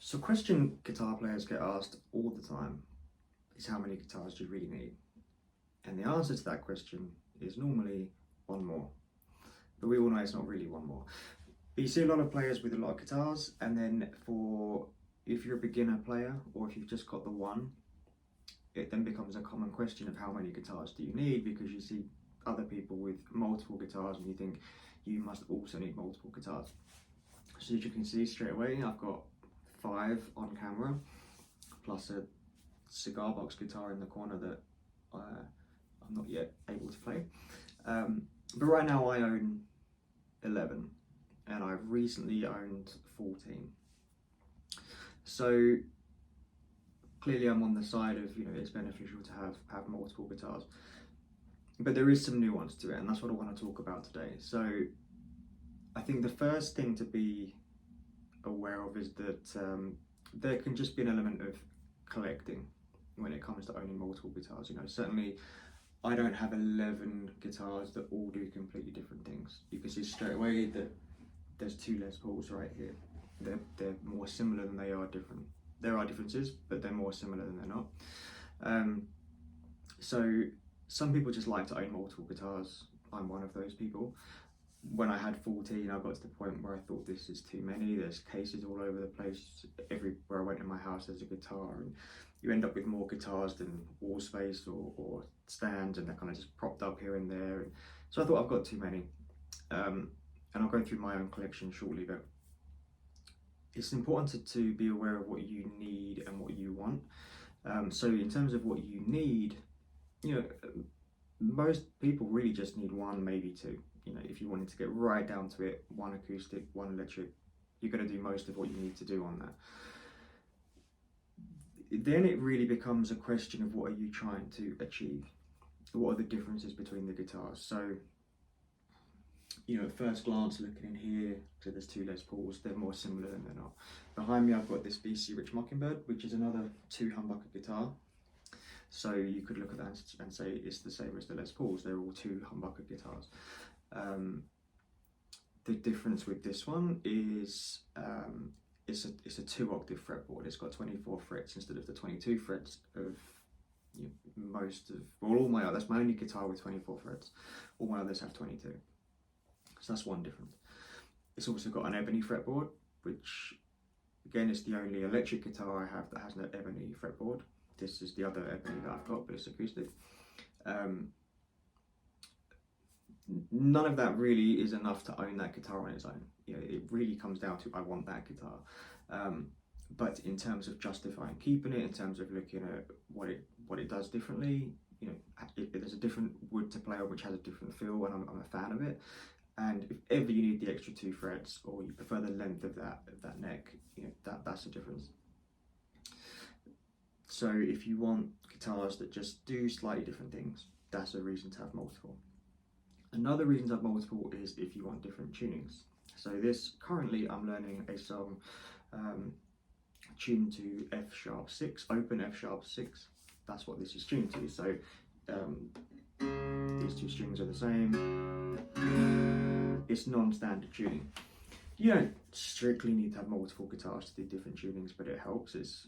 So a question guitar players get asked all the time is how many guitars do you really need? And the answer to that question is normally one more. But we all know it's not really one more. But you see a lot of players with a lot of guitars, and then if you're a beginner player or if you've just got the one, it then becomes a common question of how many guitars do you need, because you see other people with multiple guitars and you think you must also need multiple guitars. So as you can see straight away, I've got 5 on camera, plus a cigar box guitar in the corner that I'm not yet able to play. But right now I own 11, and I've recently owned 14. So clearly I'm on the side of, it's beneficial to have multiple guitars. But there is some nuance to it, and that's what I want to talk about today. So I think the first thing to be aware of is that there can just be an element of collecting when it comes to owning multiple guitars. Certainly I don't have 11 guitars that all do completely different things. You can see straight away that there's 2 Les Pauls right here. They're more similar than they are different. There are differences, but they're more similar than they're not. So some people just like to own multiple guitars. I'm one of those people. When I had 14, I got to the point where I thought this is too many. There's cases all over the place. Everywhere I went in my house, there's a guitar, and you end up with more guitars than wall space or stands, and they're kind of just propped up here and there. So I thought I've got too many. And I'll go through my own collection shortly, but it's important to be aware of what you need and what you want. So in terms of what you need, most people really just need 1, maybe 2. If you wanted to get right down to it, 1 acoustic, 1 electric, you're going to do most of what you need to do on that. Then it really becomes a question of what are you trying to achieve? What are the differences between the guitars? So, at first glance, looking in here, so there's 2 Les Pauls, they're more similar than they're not. Behind me, I've got this BC Rich Mockingbird, which is another 2 humbucker guitar. So you could look at that and say it's the same as the Les Pauls. They're all 2 humbucker guitars. The difference with this one is it's a 2-octave fretboard. It's got 24 frets instead of the 22 frets of that's my only guitar with 24 frets. All my others have 22. So that's one difference. It's also got an ebony fretboard, which again is the only electric guitar I have that has an ebony fretboard. This is the other ebony that I've got, but it's acoustic. None of that really is enough to own that guitar on its own. It really comes down to I want that guitar. But in terms of justifying keeping it, in terms of looking at what it does differently, there's a different wood to play on which has a different feel, and I'm a fan of it. And if ever you need the extra 2 frets, or you prefer the length of that neck, that's the difference. So if you want guitars that just do slightly different things, that's a reason to have multiple. Another reason to have multiple is if you want different tunings. So currently I'm learning a song tuned to F sharp 6, open F sharp 6. That's what this is tuned to. So these 2 strings are the same. It's non-standard tuning. You don't strictly need to have multiple guitars to do different tunings, but it helps. It's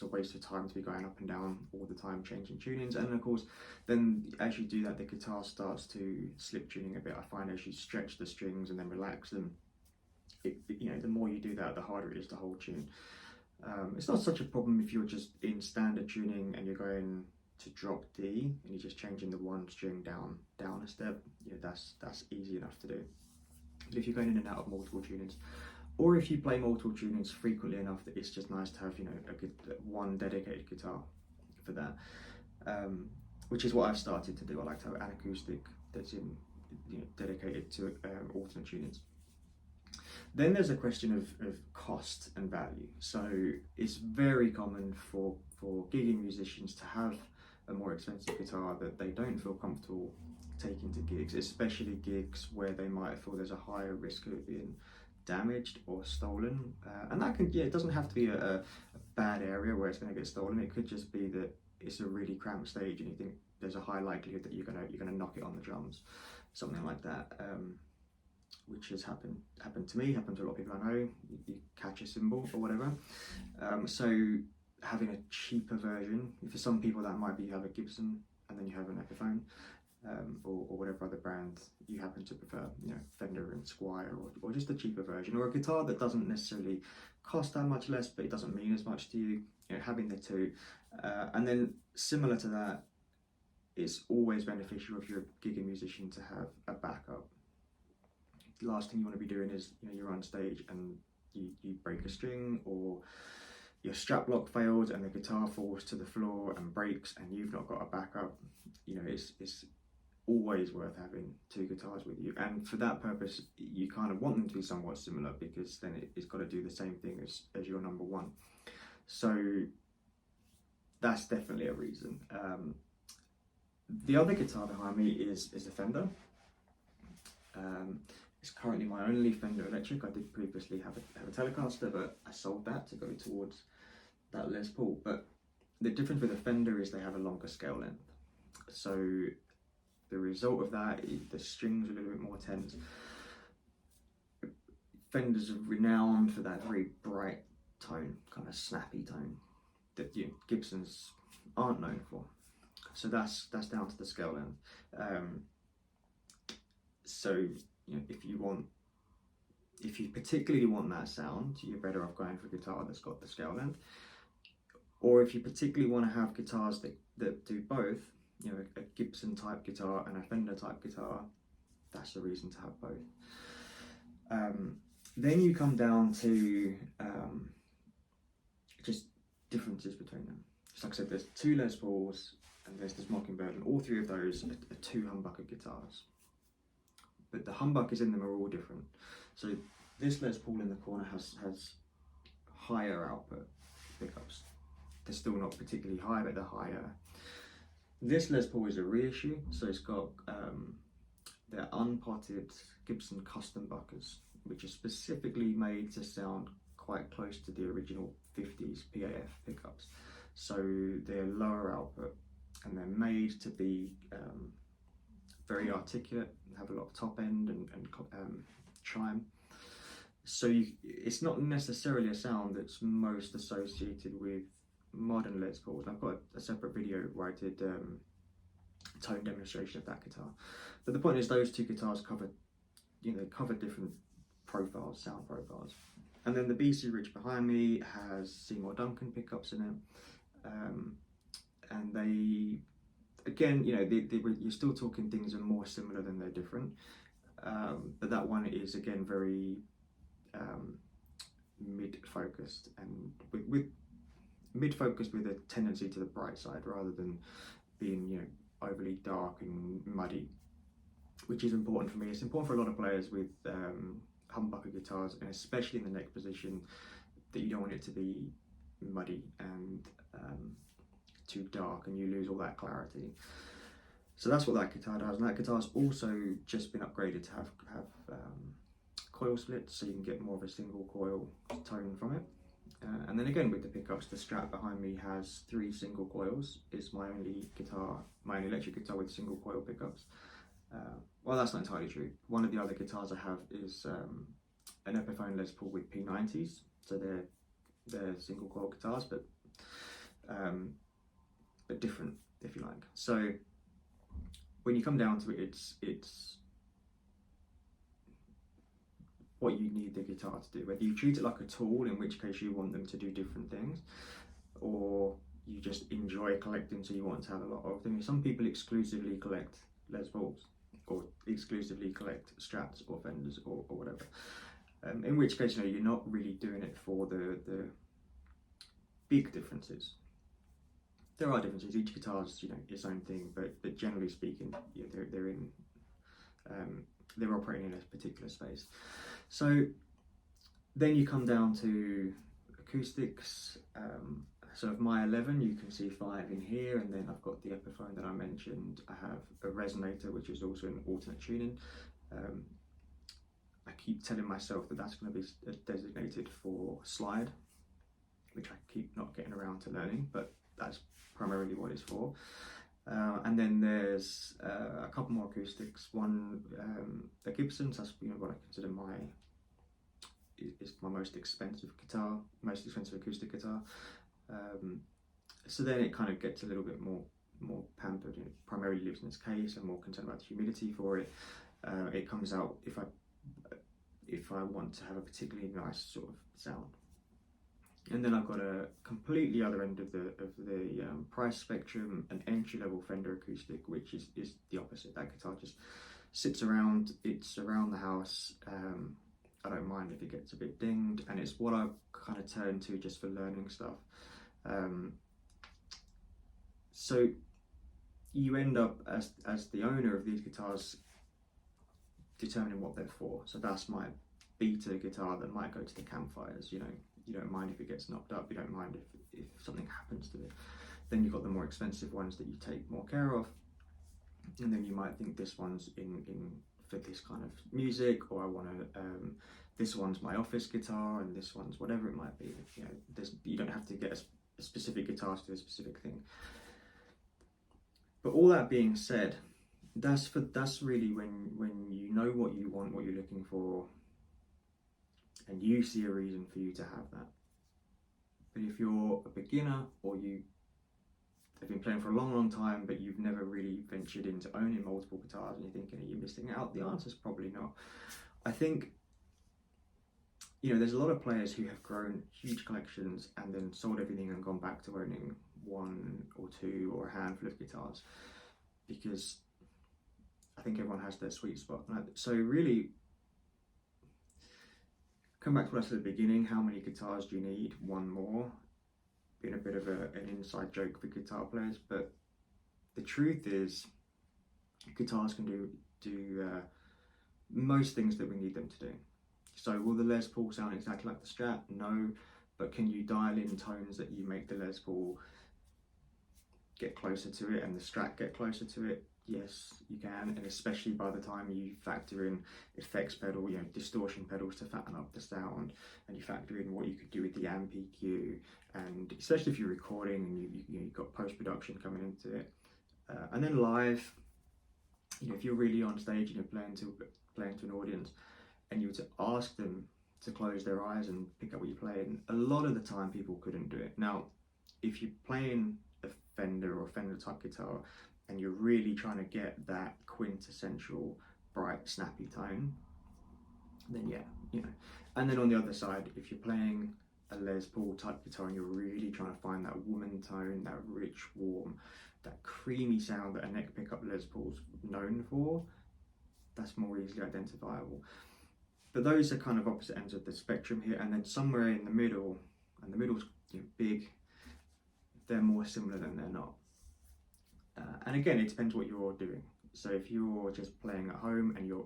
a waste of time to be going up and down all the time changing tunings, and of course then as you do that the guitar starts to slip tuning a bit. I find as you stretch the strings and then relax them, the more you do that, the harder it is to hold tune. It's not such a problem if you're just in standard tuning and you're going to drop D and you're just changing the 1 string down a step. That's easy enough to do. But if you're going in and out of multiple tunings, or if you play multiple tunings frequently enough that it's just nice to have a good 1 dedicated guitar for that, which is what I've started to do. I like to have an acoustic that's dedicated to alternate tunings. Then there's a question of cost and value. So it's very common for gigging musicians to have a more expensive guitar that they don't feel comfortable taking to gigs, especially gigs where they might feel there's a higher risk of it being damaged or stolen, and that can, it doesn't have to be a bad area where it's going to get stolen. It could just be that it's a really cramped stage and you think there's a high likelihood that you're gonna knock it on the drums, something like that. Which has happened to me, happened to a lot of people I know. You catch match a cymbal or whatever. So having a cheaper version, for some people that might be you have a Gibson and then you have an Epiphone, or whatever other brand you happen to prefer, you know, Fender and Squier, or just a cheaper version, or a guitar that doesn't necessarily cost that much less, but it doesn't mean as much to you. You know, having the two, and then similar to that, it's always beneficial if you're a gigging musician to have a backup. The last thing you want to be doing is, you know, you're on stage and you break a string, or your strap lock fails and the guitar falls to the floor and breaks and you've not got a backup. You know, it's always worth having two guitars with you, and for that purpose you kind of want them to be somewhat similar, because then it's got to do the same thing as your number one. So that's definitely a reason. The other guitar behind me is a Fender. It's currently my only Fender electric. I did previously have a Telecaster, but I sold that to go towards that Les Paul. But the difference with a Fender is they have a longer scale length, so the result of that is the strings are a little bit more tense. Fenders are renowned for that very bright tone, kind of snappy tone that Gibsons aren't known for. So that's down to the scale length. So you know, if you particularly want that sound, you're better off going for a guitar that's got the scale length. Or if you particularly want to have guitars that do both, you know, a Gibson type guitar and a Fender type guitar, that's the reason to have both. Then you come down to just differences between them. Just like I said, there's two Les Pauls and there's this Mockingbird, and all three of those are two humbucker guitars. But the humbuckers in them are all different. So this Les Paul in the corner has higher output pickups. They're still not particularly high, but they're higher. This Les Paul is a reissue, so it's got their unpotted Gibson custom buckers, which are specifically made to sound quite close to the original 50s PAF pickups. So they're lower output and they're made to be very articulate, have a lot of top end and chime. So it's not necessarily a sound that's most associated with modern Les Pauls. I've got a separate video where I did tone demonstration of that guitar. But the point is, those two guitars cover different profiles, sound profiles. And then the BC Rich behind me has Seymour Duncan pickups in it, and they, again, you know, you're still talking things are more similar than they're different. But that one is again very mid-focused, and with mid-focused with a tendency to the bright side rather than being, you know, overly dark and muddy, which is important for me. It's important for a lot of players with humbucker guitars, and especially in the neck position, that you don't want it to be muddy and too dark and you lose all that clarity. So that's what that guitar does, and that guitar's also just been upgraded to have coil splits, so you can get more of a single coil tone from it. And then again with the pickups, the Strat behind me has 3 single coils. It's my only electric guitar with single coil pickups. Well, that's not entirely true. One of the other guitars I have is an Epiphone Les Paul with P90s, so they're single coil guitars, but different, if you like. So when you come down to it, it's what you need the guitar to do. Whether you treat it like a tool, in which case you want them to do different things, or you just enjoy collecting, so you want to have a lot of them. Some people exclusively collect Les Pauls, or exclusively collect Strats or Fenders or whatever. In which case, you know, you're not really doing it for the big differences. There are differences. Each guitar's, you know, its own thing, but generally speaking, yeah, they're operating in a particular space. So then you come down to acoustics. So of my 11, you can see 5 in here, and then I've got the Epiphone that I mentioned. I have a resonator, which is also an alternate tuning. I keep telling myself that that's going to be designated for slide, which I keep not getting around to learning, but that's primarily what it's for. And then there's a couple more acoustics. One, the Gibsons, that's, you know, what I consider my is my most expensive guitar, most expensive acoustic guitar. So then it kind of gets a little bit more pampered. It primarily lives in its case. I'm more concerned about the humidity for it. It comes out if I want to have a particularly nice sort of sound. And then I've got a completely other end of the price spectrum, an entry-level Fender acoustic, which is the opposite. That guitar just sits around. It's around the house. I don't mind if it gets a bit dinged, and it's what I kind of turn to just for learning stuff. So you end up as the owner of these guitars determining what they're for. So that's my beta guitar that might go to the campfires. You know, you don't mind if it gets knocked up. You don't mind if something happens to it. Then you've got the more expensive ones that you take more care of, and then you might think this one's in for this kind of music, or I want to. This one's my office guitar, and this one's whatever it might be. You know, you don't have to get a specific guitar to do a specific thing. But all that being said, that's really when you know what you want, what you're looking for, and you see a reason for you to have that. But if you're a beginner, or you have been playing for a long time, but you've never really ventured into owning multiple guitars, and you're thinking, are you missing out? The answer is probably not. I think, you know, there's a lot of players who have grown huge collections and then sold everything and gone back to owning one or two or a handful of guitars, because I think everyone has their sweet spot. So really, come back to what I said at the beginning, how many guitars do you need? One more. Being a bit of an inside joke for guitar players, but the truth is guitars can do most things that we need them to do. So will the Les Paul sound exactly like the Strat? No, but can you dial in tones that you make the Les Paul get closer to it and the Strat get closer to it? Yes, you can, and especially by the time you factor in effects pedal, you know, distortion pedals to fatten up the sound, and you factor in what you could do with the amp EQ, and especially if you're recording and you've got post-production coming into it, and then live, you know, if you're really on stage and you're playing to an audience, and you were to ask them to close their eyes and pick up what you're playing, a lot of the time people couldn't do it. Now, if you're playing a Fender or Fender type guitar, and you're really trying to get that quintessential bright snappy tone, then yeah, you know. And then on the other side, if you're playing a Les Paul type guitar and you're really trying to find that woman tone, that rich, warm, that creamy sound that a neck pickup Les Paul's known for, that's more easily identifiable. But those are kind of opposite ends of the spectrum here, and then somewhere in the middle, and the middle's, you know, big, they're more similar than they're not. And again, it depends what you're doing. So if you're just playing at home and you're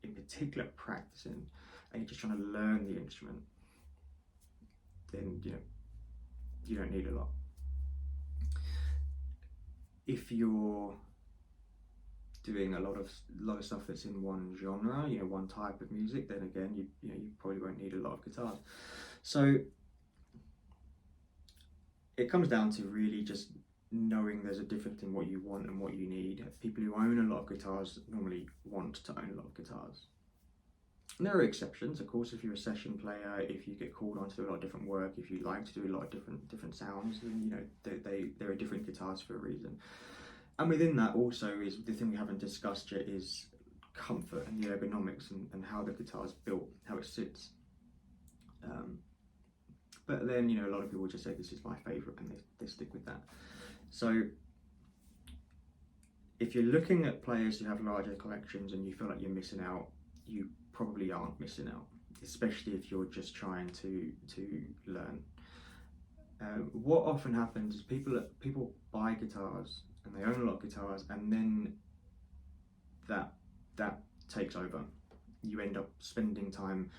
in particular practicing, and you're just trying to learn the instrument, then you don't need a lot. If you're doing a lot of stuff that's in one genre, you know, one type of music, then again, you probably won't need a lot of guitars. So it comes down to really just knowing there's a difference in what you want and what you need. People who own a lot of guitars normally want to own a lot of guitars. And there are exceptions, of course. If you're a session player, if you get called on to do a lot of different work, if you like to do a lot of different sounds, then, you know, there are different guitars for a reason. And within that also is the thing we haven't discussed yet is comfort and the ergonomics and how the guitar's built, how it sits. But then, you know, a lot of people just say this is my favourite, and they stick with that. So if you're looking at players who have larger collections and you feel like you're missing out, you probably aren't missing out, especially if you're just trying to learn. What often happens is people buy guitars and they own a lot of guitars, and then that takes over. You end up spending time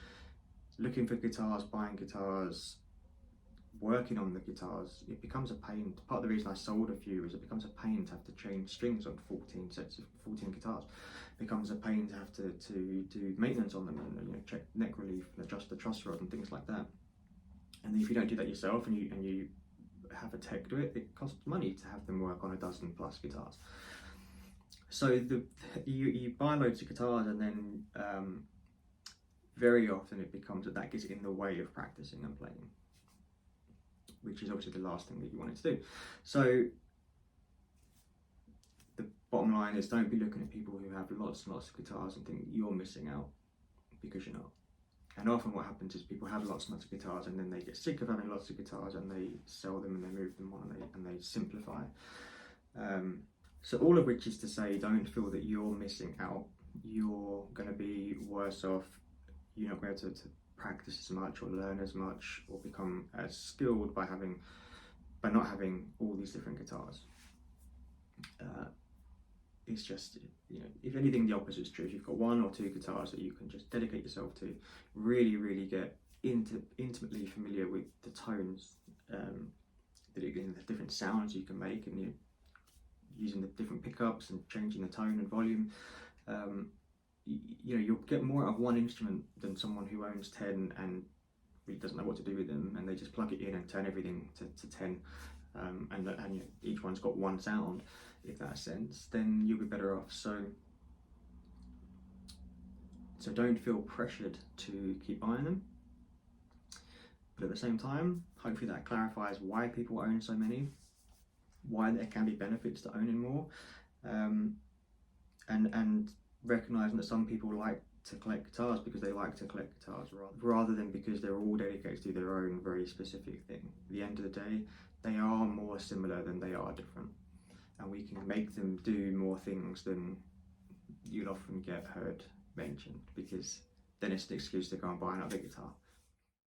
looking for guitars, buying guitars, working on the guitars. It becomes a pain. Part of the reason I sold a few is it becomes a pain to have to change strings on 14 sets of 14 guitars. It becomes a pain to have to do maintenance on them, and, you know, check neck relief and adjust the truss rod and things like that. And if you don't do that yourself and you have a tech do it, it costs money to have them work on a dozen plus guitars. So you buy loads of guitars, and then very often it becomes that gets in the way of practicing and playing, which is obviously the last thing that you want it to do. So the bottom line is, don't be looking at people who have lots and lots of guitars and think you're missing out, because you're not. And often what happens is people have lots and lots of guitars, and then they get sick of having lots of guitars, and they sell them and they move them on, and they simplify. So all of which is to say, don't feel that you're missing out. You're going to be worse off. You're not going to be able to practice as much or learn as much or become as skilled by not having all these different guitars. It's just, you know, if anything, the opposite is true. If you've got one or two guitars that you can just dedicate yourself to, really get intimately familiar with the tones, the different sounds you can make, and using the different pickups and changing the tone and volume, you know, you'll get more out of one instrument than someone who owns 10 and really doesn't know what to do with them, and they just plug it in and turn everything to 10, and you know, each one's got one sound, if that makes sense. Then you'll be better off. So don't feel pressured to keep buying them, but at the same time, hopefully that clarifies why people own so many, why there can be benefits to owning more, and recognizing that some people like to collect guitars because they like to collect guitars, rather than because they're all dedicated to their own very specific thing. At the end of the day, they are more similar than they are different, and we can make them do more things than you'll often get heard mentioned, because then it's an excuse to go and buy another guitar.